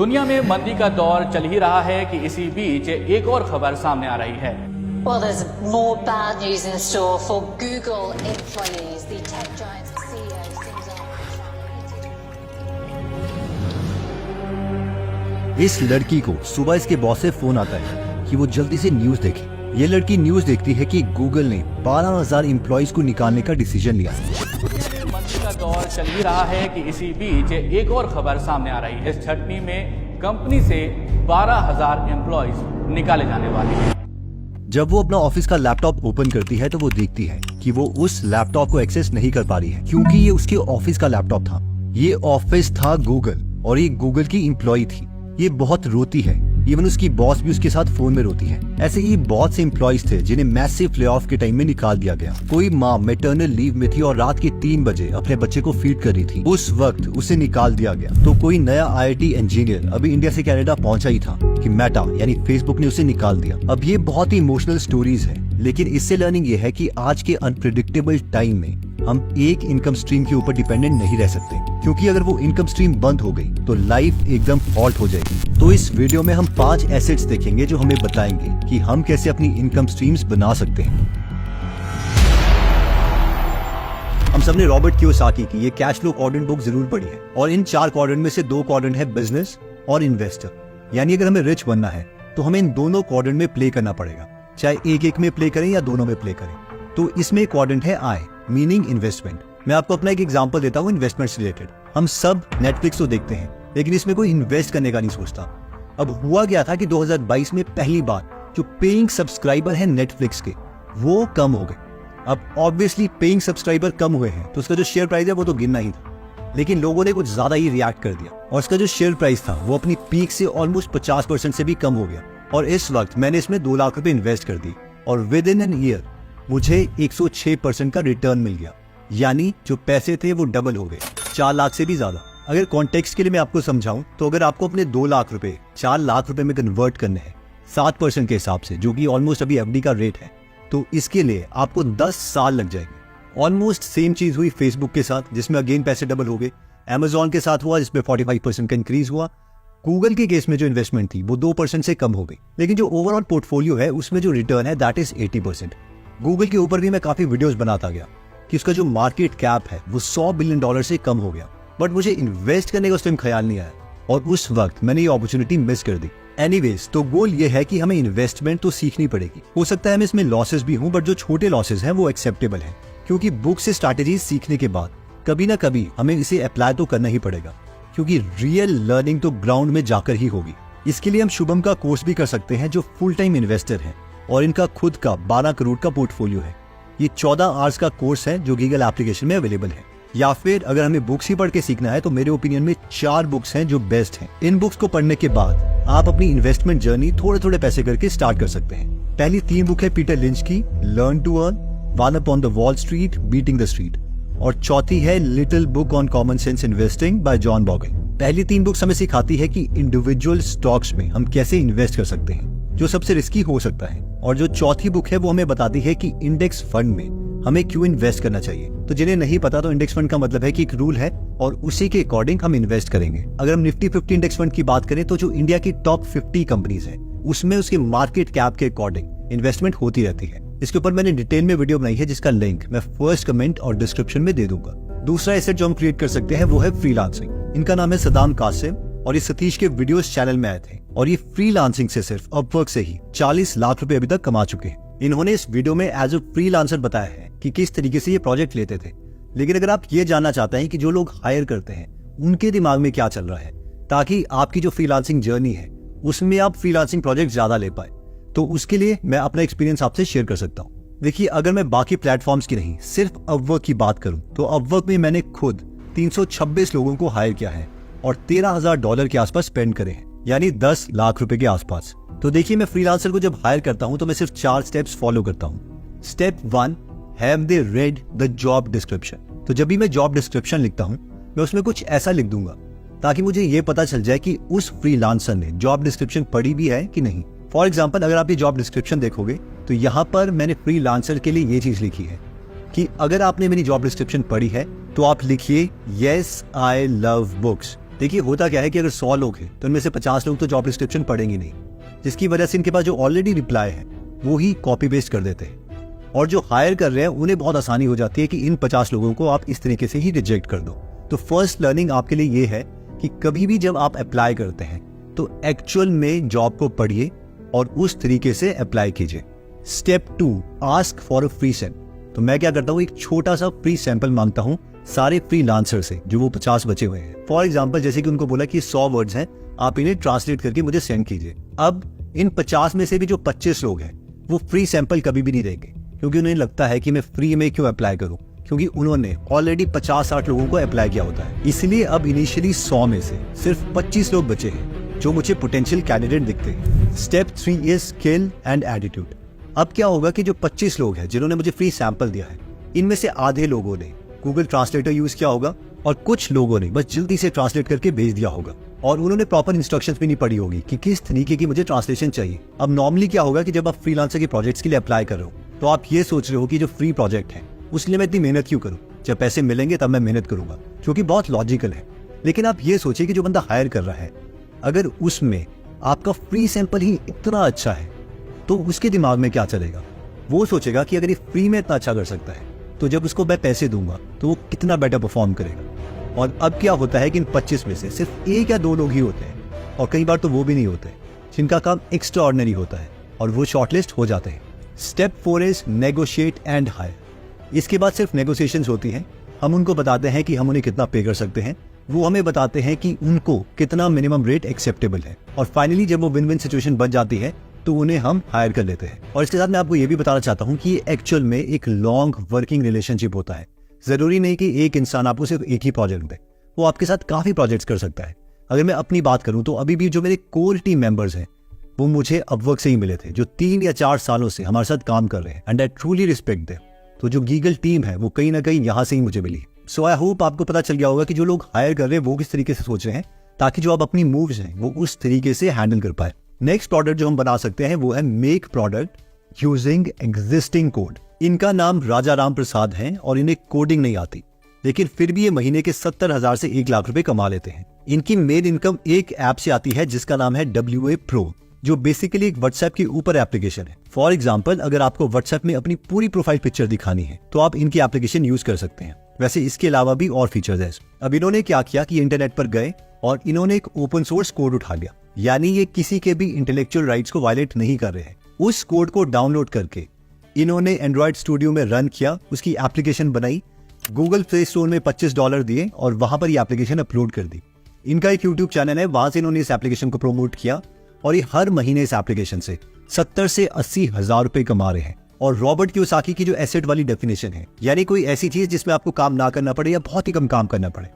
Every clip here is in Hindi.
दुनिया में मंदी का दौर चल ही रहा है कि इसी बीच एक और खबर सामने आ रही है। Well, there's more bad news in store for Google employees. The tech giant's CEO seems इस लड़की को सुबह इसके बॉस से फोन आता है कि वो जल्दी से न्यूज देखे। ये लड़की न्यूज देखती है कि गूगल ने 12,000 एम्प्लॉइज को निकालने का डिसीजन लिया। मंदी का दौर चल ही रहा है कि इसी बीच एक और खबर सामने आ रही है। इस छटनी में कंपनी से 12,000 एम्प्लॉइज निकाले जाने वाले हैं। जब वो अपना ऑफिस का लैपटॉप ओपन करती है तो वो देखती है कि वो उस लैपटॉप को एक्सेस नहीं कर पा रही है, क्योंकि ये उसके ऑफिस का लैपटॉप था। ये ऑफिस था गूगल और ये गूगल की एम्प्लॉय थी। ये बहुत रोती है, इवन उसकी बॉस भी उसके साथ फोन में रोती है। ऐसे ही बहुत से एम्प्लॉइज थे जिन्हें मैसिव ले ऑफ के टाइम में निकाल दिया गया। कोई माँ मैटरनल लीव में थी और रात के 3 बजे अपने बच्चे को फीड कर रही थी, उस वक्त उसे निकाल दिया गया। तो कोई नया IIT इंजीनियर अभी इंडिया से कनाडा पहुंचा ही था कि मेटा यानी फेसबुक ने उसे निकाल दिया। अब ये बहुत ही इमोशनल स्टोरीज है, लेकिन इससे लर्निंग ये है कि आज के अनप्रिडिक्टेबल टाइम में हम एक इनकम स्ट्रीम के ऊपर डिपेंडेंट नहीं रह सकते, क्योंकि अगर वो इनकम स्ट्रीम बंद हो गई तो लाइफ एकदम फॉल्ट हो जाएगी। तो इस वीडियो में हम 5 एसेट्स देखेंगे जो हमें बताएंगे कि हम कैसे अपनी इनकम स्ट्रीम्स बना सकते हैं। हम सबने रॉबर्ट कियोसाकी की ये कैश फ्लो क्वाड्रेंट बुक जरूर पढ़ी है और इन 4 क्वाड्रेंट में से 2 क्वाड्रेंट है बिजनेस और इन्वेस्टर। यानी अगर हमें रिच बनना है तो हमें इन दोनों क्वाड्रेंट में प्ले करना पड़ेगा, चाहे एक में प्ले करें या दोनों में प्ले करें। तो इसमें क्वाड्रेंट है आय, मीनिंग इन्वेस्टमेंट। मैं आपको अपना एक एग्जांपल देता हूँ इन्वेस्टमेंट से रिलेटेड। हम सब नेटफ्लिक्स तो देखते हैं, लेकिन इसमें कोई इन्वेस्ट करने का नहीं सोचता। अब हुआ गया था कि 2022 में पहली बार जो पेइंग सब्सक्राइबर है नेटफ्लिक्स के, वो कम हो गए। अब ऑब्वियसली पेइंग सब्सक्राइबर कम हुए हैं तो उसका जो शेयर प्राइस है वो तो गिरना ही था, लेकिन लोगों ने कुछ ज्यादा ही रिएक्ट कर दिया और उसका जो शेयर प्राइस था वो अपनी पीक से ऑलमोस्ट 50% से भी कम हो गया। और इस वक्त मैंने इसमें 2 लाख रुपए इन्वेस्ट कर दी और विद इन एन ईयर मुझे 106% का रिटर्न मिल गया। यानी जो पैसे थे वो डबल हो गए, 4 लाख से भी ज्यादा। अगर कॉन्टेक्स्ट के लिए मैं आपको समझाऊं तो अगर आपको अपने 2 लाख रुपए 4 लाख रुपए में कन्वर्ट करने हैं 7% के हिसाब से, जो कि ऑलमोस्ट अभी FD का रेट है, तो इसके लिए आपको 10 साल लग जाएंगे। ऑलमोस्ट सेम चीज हुई फेसबुक के साथ, जिसमें अगेन पैसे डबल हो गए। Amazon के साथ हुआ, जिसमें 45% का इंक्रीज हुआ। गूगल के केस में जो इन्वेस्टमेंट थी वो 2% से कम हो गई, लेकिन जो ओवरऑल पोर्टफोलियो है उसमें जो रिटर्न है दैट इज 80%। गूगल के ऊपर भी मैं काफी वीडियोस बनाता गया कि उसका जो मार्केट कैप है वो $100 बिलियन से कम हो गया, बट मुझे इन्वेस्ट करने का उस टाइम ख्याल नहीं आया और उस वक्त मैंने ये अपॉर्चुनिटी मिस कर दी। एनीवेज, तो गोल ये है कि हमें इन्वेस्टमेंट तो सीखनी पड़ेगी। हो सकता है हमें इसमें लॉसेस भी हों, बट जो छोटे लॉसेस हैं वो एक्सेप्टेबल हैं, क्योंकि बुक से स्ट्रैटेजीज सीखने के बाद कभी ना कभी हमें इसे अप्लाई तो करना ही पड़ेगा, क्योंकि रियल लर्निंग तो ग्राउंड में जाकर ही होगी। इसके लिए हम शुभम का कोर्स भी कर सकते हैं, जो फुल टाइम इन्वेस्टर है और इनका खुद का 12 करोड़ का पोर्टफोलियो है। ये 14 आवर्स का कोर्स है जो गूगल एप्लीकेशन में अवेलेबल है। या फिर अगर हमें बुक्स ही पढ़ के सीखना है तो मेरे ओपिनियन में 4 बुक्स हैं जो बेस्ट हैं। इन बुक्स को पढ़ने के बाद आप अपनी इन्वेस्टमेंट जर्नी थोड़े थोड़े पैसे करके स्टार्ट कर सकते हैं। पहली 3 बुक है पीटर लिंच की, learn to earn, one upon the Wall Street, beating the street, और चौथी है little book on common sense investing by John Bogle. पहली 3 बुक्स हमें सिखाती है कि इंडिविजुअल स्टॉक्स में हम कैसे इन्वेस्ट कर सकते हैं, जो सबसे रिस्की हो सकता है, और जो चौथी बुक है वो हमें बताती है कि इंडेक्स फंड में हमें क्यों इन्वेस्ट करना चाहिए। तो जिन्हें नहीं पता, तो इंडेक्स फंड का मतलब है कि एक रूल है और उसी के अकॉर्डिंग हम इन्वेस्ट करेंगे। अगर हम निफ्टी 50 इंडेक्स फंड की बात करें तो जो इंडिया की टॉप 50 कंपनीज है उसमें उसके मार्केट कैप के अकॉर्डिंग इन्वेस्टमेंट होती रहती है। इसके ऊपर मैंने डिटेल में वीडियो बनाई है, जिसका लिंक मैं फर्स्ट कमेंट और डिस्क्रिप्शन में दे दूंगा। दूसरा एसेट जो हम क्रिएट कर सकते हैं वो है फ्रीलांसिंग। इनका नाम है सदाम कासिम और ये सतीश के वीडियोस चैनल में आए थे और ये फ्रीलांसिंग से सिर्फ अपवर्क से ही 40 लाख रुपए अभी तक कमा चुके हैं। इन्होंने इस वीडियो में एज अ फ्रीलांसर बताया है कि किस तरीके से ये प्रोजेक्ट लेते थे। लेकिन अगर आप ये जानना चाहते हैं कि जो लोग हायर करते हैं उनके दिमाग में क्या चल रहा है, ताकि आपकी जो फ्रीलांसिंग जर्नी है उसमें आप फ्रीलांसिंग प्रोजेक्ट ज्यादा ले पाए, तो उसके लिए मैं अपना एक्सपीरियंस आपसे शेयर कर सकता हूँ। देखिए, अगर मैं बाकी प्लेटफॉर्म्स की नहीं सिर्फ अपवर्क की बात करूं तो अपवर्क में मैंने खुद 326 लोगों को हायर किया है और $13,000 के आसपास स्पेंड करे हैं, यानी 10 लाख रुपए के आसपास। तो देखिए, मैं फ्रीलांसर को जब हायर करता हूं तो मैं सिर्फ 4 स्टेप्स फॉलो करता हूं। Step 1, have they read the job description. तो जब भी मैं जॉब डिस्क्रिप्शन लिखता हूं मैं उसमें कुछ ऐसा लिख दूंगा ताकि मुझे ये पता चल जाए कि उस फ्रीलांसर ने जॉब डिस्क्रिप्शन पढ़ी भी है कि नहीं। फॉर एग्जाम्पल, अगर आप ये जॉब डिस्क्रिप्शन देखोगे तो यहाँ पर मैंने फ्रीलांसर के लिए ये चीज लिखी है कि अगर आपने मेरी जॉब डिस्क्रिप्शन पढ़ी है तो आप लिखिए यस आई लव बुक्स, देखिए होता क्या है कि अगर 100 लोग हैं तो इनमें से 50 लोग तो जॉब डिस्क्रिप्शन पढ़ेंगे नहीं, जिसकी वजह से इनके पास जो ऑलरेडी रिप्लाई है वो ही कॉपी पेस्ट कर देते हैं, और जो हायर कर रहे हैं उन्हें बहुत आसानी हो जाती है कि इन 50 लोगों को आप इस तरीके से ही रिजेक्ट कर दो। तो फर्स्ट लर्निंग आपके लिए ये है कि कभी भी जब आप अप्लाई करते हैं तो एक्चुअल में जॉब को पढ़िए और उस तरीके से अप्लाई कीजिए। Step 2, ask for a free sample. तो मैं क्या करता हूँ, एक छोटा सा फ्री सैंपल मांगता हूँ सारे फ्रीलांसर से जो वो 50 बचे हुए हैं। फॉर एग्जाम्पल जैसे कि उनको बोला कि 100 वर्ड्स हैं, आप इन्हें ट्रांसलेट करके मुझे सेंड कीजिए। अब इन 50 में से भी जो 25 लोग हैं वो फ्री सैंपल कभी भी नहीं देंगे, क्योंकि उन्हें लगता है कि मैं फ्री में क्यों अप्लाई करूं, क्योंकि उन्होंने ऑलरेडी 50-60 लोगों को अप्लाई किया होता है। इसलिए अब इनिशियली 100 में से सिर्फ 25 लोग बचे हैं जो मुझे पोटेंशियल कैंडिडेट दिखते हैं। Step 3 is skill and attitude. अब क्या होगा कि जो 25 लोग हैं जिन्होंने मुझे फ्री सैंपल दिया है, इनमें से आधे लोगों ने गूगल ट्रांसलेटर यूज किया होगा और कुछ लोगों ने बस जल्दी से ट्रांसलेट करके भेज दिया होगा, और उन्होंने प्रॉपर इंस्ट्रक्शंस भी नहीं पढ़ी होगी कि किस तरीके की मुझे ट्रांसलेशन चाहिए। अब नॉर्मली क्या होगा कि जब आप फ्रीलांसर के प्रोजेक्ट्स के लिए अप्लाई कर रहे हो तो आप ये सोच रहे हो कि जो फ्री प्रोजेक्ट है उसके लिए मैं इतनी मेहनत क्यों करूं, जब पैसे मिलेंगे तब मैं मेहनत करूंगा, जो कि बहुत लॉजिकल है। लेकिन आप ये सोचिए कि जो बंदा हायर कर रहा है, अगर उसमें आपका फ्री सैंपल ही इतना अच्छा है तो उसके दिमाग में क्या चलेगा। वो सोचेगा कि अगर ये फ्री में इतना अच्छा कर सकता है तो जब उसको मैं पैसे दूंगा तो वो कितना बेटर परफॉर्म करेगा। और अब क्या होता है कि इन 25 में से सिर्फ 1 या 2 लोग ही होते हैं, और कई बार तो वो भी नहीं होते, जिनका काम एक्स्ट्रा ऑर्डिनरी होता है, और वो शॉर्टलिस्ट हो जाते हैं। Step 4 is negotiate and hire. इसके बाद सिर्फ नेगोशिएशंस होती हैं। हम उनको बताते हैं कि हम उन्हें कितना पे कर सकते हैं, वो हमें बताते हैं कि उनको कितना मिनिमम रेट एक्सेप्टेबल है, और फाइनली जब वो विन विन सिचुएशन बन जाती है तो उन्हें हम हायर कर लेते हैं। और इसके साथ मैं आपको ये भी बताना चाहता हूँ कि ये एक्चुअल में एक लॉन्ग वर्किंग रिलेशनशिप होता है। जरूरी नहीं कि एक इंसान आपको सिर्फ एक ही प्रोजेक्ट दे, वो आपके साथ काफी प्रोजेक्ट्स कर सकता है। अगर मैं अपनी बात करूं तो अभी भी जो मेरे कोर टीम मेंबर्स हैं वो मुझे अपवर्क से ही मिले थे, जो 3 या 4 सालों से हमारे साथ काम कर रहे हैं, and I truly respect them. तो जो गीगल टीम है वो कहीं ना कहीं यहाँ से ही मुझे मिली। सो आई होप आपको पता चल गया होगा कि जो लोग हायर कर रहे हैं वो किस तरीके से सोच रहे हैं, ताकि जो आप अपनी मूव्स हैं वो उस तरीके से हैंडल कर पाए। नेक्स्ट प्रोडक्ट जो हम बना सकते हैं वो है make product using existing code. इनका नाम राजा राम प्रसाद है और इन्हें कोडिंग नहीं आती, लेकिन फिर भी ये महीने के 70,000 से 1 लाख रुपए कमा लेते हैं। इनकी मेन इनकम एक ऐप से आती है जिसका नाम है WA Pro, जो बेसिकली एक व्हाट्सएप के ऊपर एप्लीकेशन है। फॉर एग्जाम्पल अगर आपको व्हाट्सएप में अपनी पूरी प्रोफाइल पिक्चर दिखानी है तो आप इनकी एप्लीकेशन यूज कर सकते हैं। वैसे इसके अलावा भी और फीचर्स हैं। अब इन्होंने क्या किया कि इंटरनेट पर गए और इन्होंने एक ओपन सोर्स कोड उठा लिया, यानी ये किसी के भी इंटेलेक्चुअल राइट्स को वायलेट नहीं कर रहे हैं। उस कोड को डाउनलोड करके इन्होंने एंड्रॉइड स्टूडियो में रन किया, उसकी एप्लीकेशन बनाई, गूगल प्ले स्टोर में $25 दिए और वहां पर ये एप्लीकेशन अपलोड कर दी। इनका एक यूट्यूब चैनल है, वहां से इन्होंने इस एप्लीकेशन को प्रमोट किया और ये हर महीने इस एप्लीकेशन से 70 से 80 हजार रुपए कमा रहे हैं। और रॉबर्ट कियोसाकी की जो एसेट वाली डेफिनेशन है, यानी कोई ऐसी चीज जिसमें आपको काम ना करना पड़े या बहुत ही कम काम करना पड़े,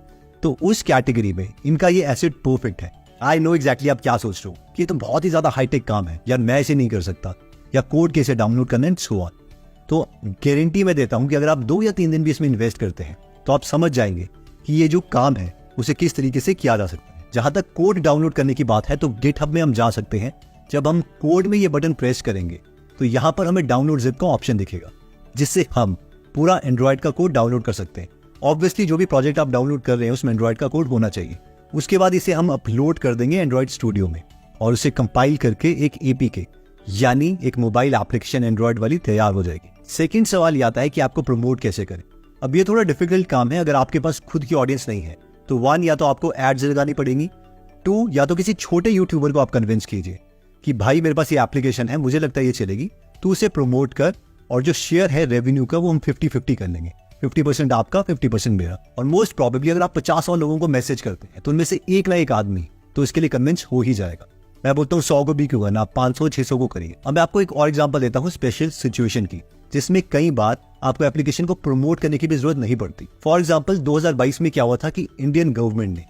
तो उस कैटेगरी में इनका ये एसेट परफेक्ट है। आई नो एग्जैक्टली आप क्या सोच रहे हो कि ये तो बहुत ही ज्यादा हाईटेक काम है यार, मैं इसे नहीं कर सकता, या कोड कैसे डाउनलोड करना है, सो ऑन। तो गारंटी मैं देता हूं कि अगर आप 2 या 3 दिन भी इसमें इन्वेस्ट करते हैं तो आप समझ जाएंगे कि ये जो काम है उसे किस तरीके से किया जा सकता है। जहां तक कोड डाउनलोड करने की बात है तो गिटहब में हम जा सकते हैं। जब हम कोड में ये बटन प्रेस करेंगे तो यहाँ पर हमें डाउनलोड जिप का ऑप्शन दिखेगा, जिससे हम पूरा एंड्रॉइड का कोड डाउनलोड कर सकते हैं। ऑब्वियसली जो भी प्रोजेक्ट आप डाउनलोड कर रहे हैं उसमें एंड्रॉइड का कोड होना चाहिए। उसके बाद इसे हम अपलोड कर देंगे एंड्रॉइड स्टूडियो में और उसे कंपाइल करके एक APK यानी एक मोबाइल एप्लीकेशन एंड्रॉइड वाली तैयार हो जाएगी। सेकंड सवाल ये आता है कि आपको प्रमोट कैसे करें। अब ये थोड़ा डिफिकल्ट काम है अगर आपके पास खुद की ऑडियंस नहीं है तो 1 या तो आपको एड्स लगानी पड़ेंगी, 2 या तो किसी छोटे यूट्यूबर को आप कन्विंस कीजिए कि भाई मेरे पास ये एप्लीकेशन है, मुझे लगता है ये चलेगी, तो उसे प्रमोट कर और जो शेयर है रेवेन्यू का वो हम 50-50 कर लेंगे, 50% आपका 50% मेरा। और मोस्ट प्रोबेबली अगर आप 50 और लोगों को मैसेज करते हैं तो उनमें से 1 ना 1 आदमी तो इसके लिए कन्विंस हो ही जाएगा। मैं बोलता हूँ 100 को भी क्यों करना, आप 500-600 को करिए। अब मैं आपको एक और एग्जांपल देता हूँ स्पेशल सिचुएशन की, जिसमें कई बार आपको एप्लीकेशन को प्रमोट करने की भी जरूरत नहीं पड़ती। फॉर एग्जांपल 2022 में क्या हुआ था कि इंडियन गवर्नमेंट ने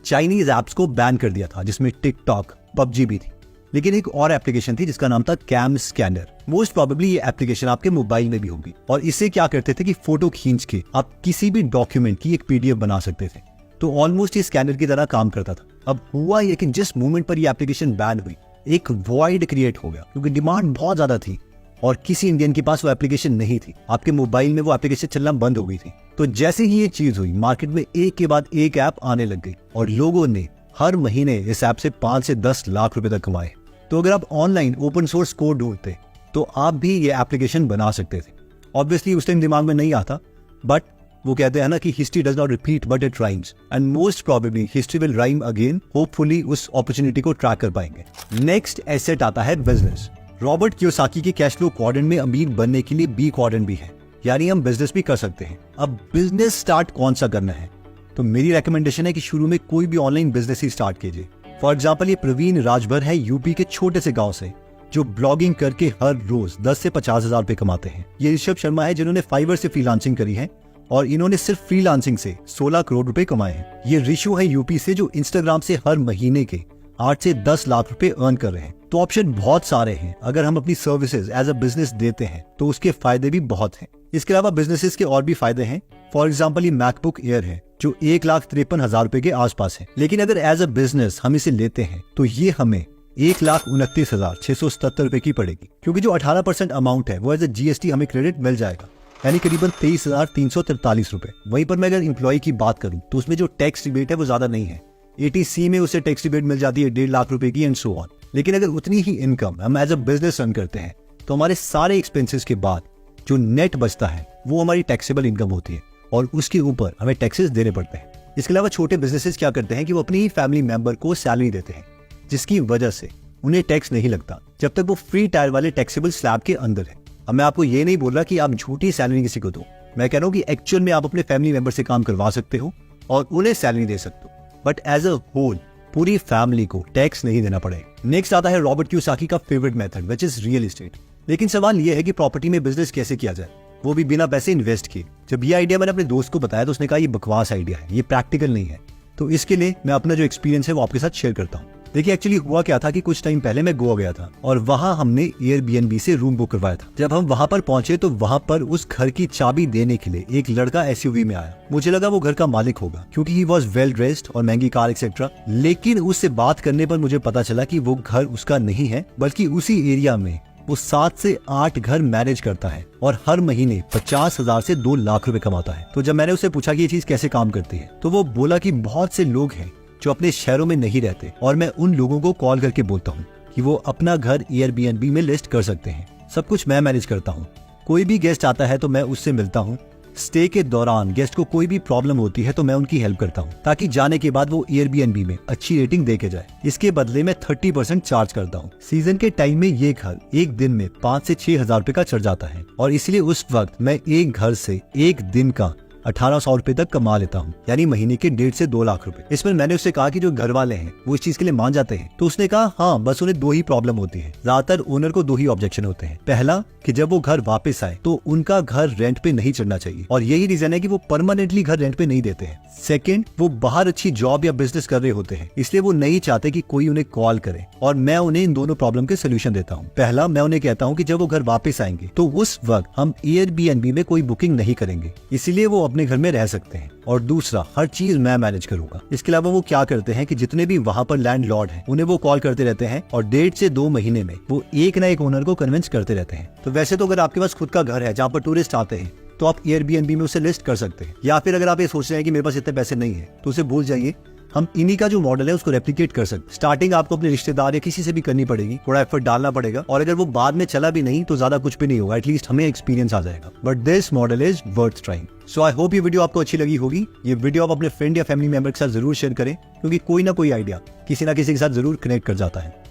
चाइनीज ऐप्स को बैन कर दिया था, जिसमें टिकटॉक, PUBG भी थी, लेकिन एक और एप्लीकेशन थी जिसका नाम था कैम स्कैनर। मोस्ट प्रोबेबली ये एप्लीकेशन आपके मोबाइल में भी होगी और इससे क्या करते थे कि फोटो खींच के आप किसी भी डॉक्यूमेंट की एक PDF बना सकते थे। तो ऑलमोस्ट ये स्कैनर की तरह काम करता था। अब हुआ ये कि जिस मोमेंट पर ये एप्लीकेशन बैन हुई एक वॉइड क्रिएट हो गया, क्योंकि डिमांड बहुत ज्यादा थी और किसी इंडियन के पास वो एप्लीकेशन नहीं थी। आपके मोबाइल में वो एप्लीकेशन चलना बंद हो गई थी। तो जैसे ही ये चीज हुई, मार्केट में एक के बाद एक ऐप आने लग गई और लोगों ने हर महीने इस ऐप से 5 से 10 लाख रुपए तक कमाए। तो अगर आप ऑनलाइन ओपन सोर्स कोड ढूंढते तो आप भी ये एप्लीकेशन बना सकते थे। ऑब्वियसली उस टाइम दिमाग में नहीं आता, बट वो कहते हैं ना कि history does not repeat but it rhymes, and most probably history will rhyme again. Hopefully उस अपॉर्चुनिटी को ट्रैक कर पाएंगे। नेक्स्ट एसेट आता है बिजनेस। रॉबर्ट कियोसाकी के कैश फ्लो क्वाड्रेंट में अमीर बनने के लिए बी क्वाड्रेंट भी है, यानी हम बिजनेस भी कर सकते हैं। अब बिजनेस स्टार्ट कौन सा करना है, तो मेरी रिकमेंडेशन है कि शुरू में कोई भी ऑनलाइन बिजनेस ही स्टार्ट कीजिए। फॉर एग्जाम्पल, ये प्रवीण राजभर है यूपी के छोटे से गांव से, जो ब्लॉगिंग करके हर रोज 10 से 50 हजार रुपए कमाते हैं। ये ऋषभ शर्मा है जिन्होंने फाइवर से फ्रीलांसिंग करी है और इन्होंने सिर्फ फ्रीलांसिंग से 16 करोड़ रुपए कमाए हैं। ये ऋषु है यूपी से, जो इंस्टाग्राम से हर महीने के 8 से 10 लाख रुपए अर्न कर रहे हैं। तो ऑप्शन बहुत सारे हैं। अगर हम अपनी सर्विसेज एज अ बिजनेस देते हैं तो उसके फायदे भी बहुत हैं। इसके अलावा बिजनेसेस के और भी फायदे हैं। फॉर एग्जाम्पल, ये मैकबुक एयर है जो 1,53,000 रुपए के आसपास है, लेकिन अगर एज अ बिजनेस हम इसे लेते हैं तो ये हमें 1,29,677 रुपए की पड़ेगी, क्योंकि जो 18% अमाउंट है वो एज अ GST हमें क्रेडिट मिल जाएगा, यानी करीबन 23,343 रुपए। वहीं पर मैं अगर एम्प्लॉय की बात करूं तो उसमें जो टैक्स रिबेट है वो ज्यादा नहीं है। ATC में उसे टैक्स रिबेट मिल जाती है 1.5 लाख रुपए की एंड सो ऑन। लेकिन अगर उतनी ही इनकम हम एज अ बिजनेस रन करते हैं तो हमारे सारे एक्सपेंसेस के बाद जो नेट बचता है वो हमारी टैक्सेबल इनकम होती है और उसके ऊपर हमें टैक्सेस देने पड़ते हैं। इसके अलावा छोटे बिजनेसेस क्या करते हैं कि वो अपनी ही फैमिली मेंबर को सैलरी देते हैं, जिसकी वजह से उन्हें टैक्स नहीं लगता जब तक वो फ्री टायर वाले टैक्सेबल स्लैब के अंदर है। अब मैं आपको ये नहीं बोल रहा कि आप झूठी सैलरी किसी को दो, मैं कह रहा हूँ कि एक्चुअल में आप अपने फैमिली मेंबर से काम करवा सकते हो और उन्हें सैलरी दे सकते हो, बट एज अ होल पूरी फैमिली को टैक्स नहीं देना पड़ेगा। नेक्स्ट आता है रॉबर्ट कियोसाकी का favourite method, which is real estate. लेकिन सवाल यह है कि प्रॉपर्टी में बिजनेस कैसे किया जाए, वो भी बिना पैसे इन्वेस्ट किए। जब ये आइडिया मैंने अपने दोस्त को बताया तो उसने कहा ये बकवास आइडिया है, ये प्रैक्टिकल नहीं है। तो इसके लिए मैं अपना जो एक्सपीरियंस है वो आपके साथ शेयर करता हूँ। देखिए, एक्चुअली हुआ क्या था कि कुछ टाइम पहले मैं गोवा गया था और वहां हमने Airbnb से रूम बुक करवाया था। जब हम वहां पर पहुंचे तो वहां पर उस घर की चाबी देने के लिए एक लड़का SUV में आया। मुझे लगा वो घर का मालिक होगा क्योंकि ही वॉज वेल ड्रेस्ड और महंगी कार एक्सेट्रा। लेकिन उससे बात करने पर मुझे पता चला कि वो घर उसका नहीं है, बल्कि उसी एरिया में वो 7 से 8 घर मैनेज करता है और हर महीने 50,000 से 2 लाख रुपए कमाता है। तो जब मैंने उससे पूछा कि ये चीज कैसे काम करती है तो वो बोला कि बहुत से लोग हैं जो अपने शहरों में नहीं रहते और मैं उन लोगों को कॉल करके बोलता हूँ कि वो अपना घर Airbnb में लिस्ट कर सकते हैं। सब कुछ मैं मैनेज करता हूँ। कोई भी गेस्ट आता है तो मैं उससे मिलता हूँ। स्टे के दौरान गेस्ट को कोई भी प्रॉब्लम होती है तो मैं उनकी हेल्प करता हूँ, ताकि जाने के बाद वो Airbnb में अच्छी रेटिंग दे के जाए। इसके बदले में 30% चार्ज करता हूँ। सीजन के टाइम में ये घर एक दिन में 5 से 6 हजार रुपए का चढ़ जाता है और इसलिए उस वक्त मैं एक घर से एक दिन का 1800 रुपए तक कमा लेता हूँ, यानी महीने के 1.5 से 2 लाख रुपए। इसमें मैंने उससे कहा कि जो घर वाले हैं वो इस चीज के लिए मान जाते हैं, तो उसने कहा हाँ, बस उन्हें 2 ही प्रॉब्लम होती है। ज्यादातर ओनर को 2 ही ऑब्जेक्शन होते हैं। पहला कि जब वो घर वापस आए तो उनका घर रेंट पे नहीं चढ़ना चाहिए और यही रीजन है कि वो परमानेंटली घर रेंट पे नहीं देते हैं। सेकंड, वो बाहर अच्छी जॉब या बिजनेस कर रहे होते हैं, इसलिए वो नहीं चाहते कि कोई उन्हें कॉल करे और मैं उन्हें इन दोनों प्रॉब्लम के सोल्यूशन देता हूँ। पहला, मैं उन्हें कहता हूँ कि जब वो घर वापस आएंगे तो उस वक्त हम Airbnb में कोई बुकिंग नहीं करेंगे, इसीलिए वो अपने घर में रह सकते हैं। और दूसरा, हर चीज मैं मैनेज करूंगा। इसके अलावा वो क्या करते हैं कि जितने भी वहाँ पर लैंडलॉर्ड हैं उन्हें वो कॉल करते रहते हैं और 1.5 से 2 महीने में वो एक ना एक ओनर को कन्विंस करते रहते हैं। तो वैसे तो अगर आपके पास खुद का घर है जहाँ पर टूरिस्ट आते हैं तो आप Airbnb में उसे लिस्ट कर सकते हैं, या फिर अगर आप ये सोच रहे हैं कि मेरे पास इतने पैसे नहीं है तो उसे भूल जाइए। हम इन्हीं का जो मॉडल है उसको रेप्लिकेट कर सकते। स्टार्टिंग आपको अपने रिश्तेदार या किसी से भी करनी पड़ेगी, थोड़ा एफर्ट डालना पड़ेगा और अगर वो बाद में चला भी नहीं तो ज्यादा कुछ भी नहीं होगा, एटलीस्ट हमें एक्सपीरियंस आ जाएगा। But this model is worth trying. So I hope ये वीडियो आपको अच्छी लगी होगी। ये वीडियो आप अपने फ्रेंड या फैमिली मेंबर के साथ जरूर शेयर करें, क्योंकि कोई ना कोई आइडिया किसी ना किसी के साथ जरूर कनेक्ट कर जाता है।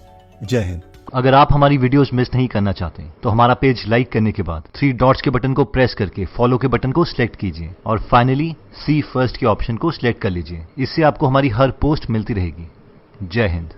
जय हिंद। अगर आप हमारी वीडियोस मिस नहीं करना चाहते तो हमारा पेज लाइक करने के बाद 3 डॉट्स के बटन को प्रेस करके फॉलो के बटन को सिलेक्ट कीजिए और फाइनली सी फर्स्ट के ऑप्शन को सिलेक्ट कर लीजिए। इससे आपको हमारी हर पोस्ट मिलती रहेगी। जय हिंद।